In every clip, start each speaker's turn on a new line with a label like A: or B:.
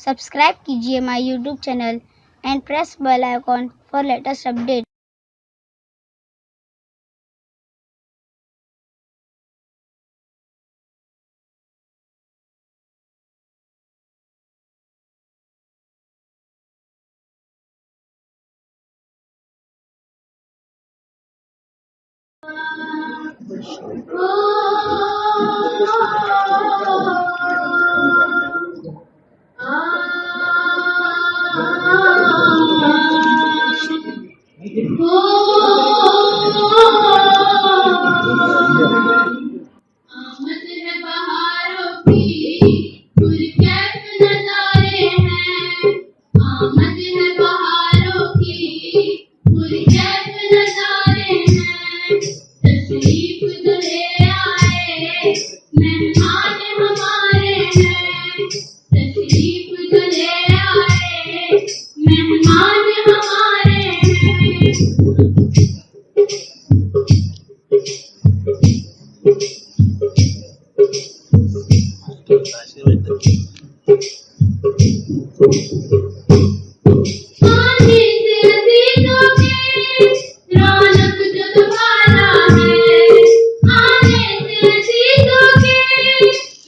A: Subscribe कीजिए my YouTube channel and press bell icon for latest update.
B: आमद है बहारों की पुरकैफ नज़ारे हैं। आमद है बहारों की पुरकैफ नज़ारे हैं। तशरीफ जो ले आए मेहमान हमारे हैं। तशरीफ जो ले आए मेहमान हमारे हैं। आने से अजीजों के रौनक जो दोबारा है। आने से अजीजों के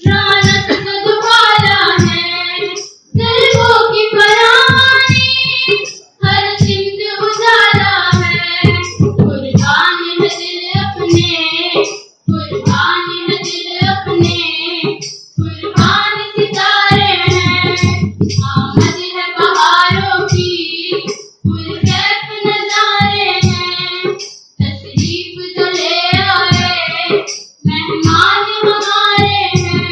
B: रौनक जो दोबारा है। गरीबों की फरावानी हर सिमत उजाला है। कुर्बान है दिल अपने, कुर्बान है दिल अपने, कुर्बान सितारे हैं। आमद है बहारों की पुरकैफ नज़ारे हैं। तशरीफ जो ले आए मेहमान हमारे हैं।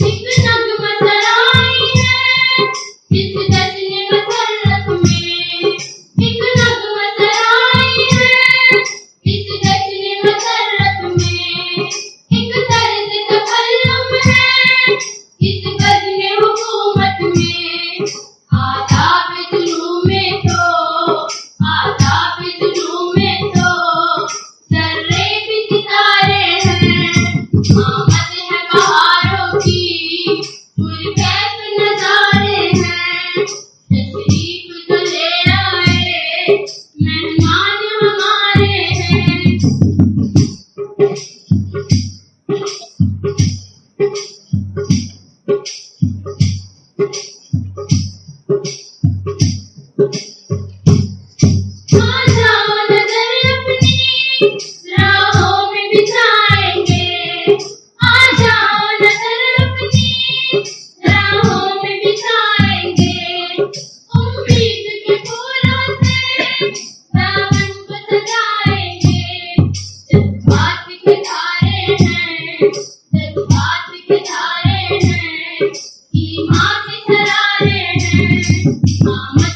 B: एक नगमा सराई है इस जश्न मसरत में। एक नगमा सराई है इस जश्न मसरत में। एक तर्ज तकल्लुम है इस बज़्म हुकूमत में। आदाब जुलूम में तो, आदाब जुलूम में तो ज़र्रे भी सितारे हैं। आमद है बहारों की पुरकैफ नज़ारे हैं। तशरीफ जो ले आए मेहमान हमारे हैं। आ जाओ नज़र अपनी राहों में बिछाएंगे। आ जाओ नज़र अपनी राहों में बिछाएंगे। उम्मीद के फूलों से दामन को सजाएंगे। जज्बात के धारे हैं, जज्बात के धारे हैं, ईमान के शरारे हैं। आमद